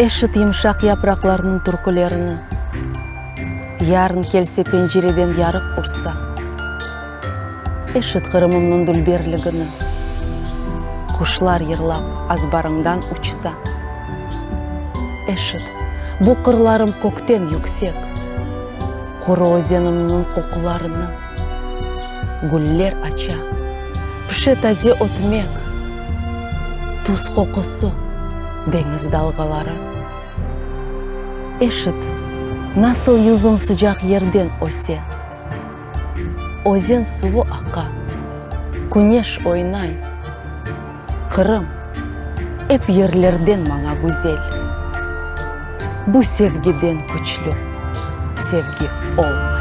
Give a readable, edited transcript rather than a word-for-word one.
Эшит йымшак япракларынын түркүлөрүнө, ярын келсе пенжереден ярык урса. Эшит кырымымдын дүлберлигини, кушлар йырлап азбарыңдан учса. Эшит бу кырларым көктен юксек, куру өзенімнің кокуларыны, гүллер ача, пыше тазе отмек, туз кокусу, деңиз далгалары. Эшит насыл юзум сыжак ерден осе, өзен суы ака, күнеш ойнай, Кырым эп ерлерден маңа гүзел. Бу sevgiden күчлү, sevgi ол.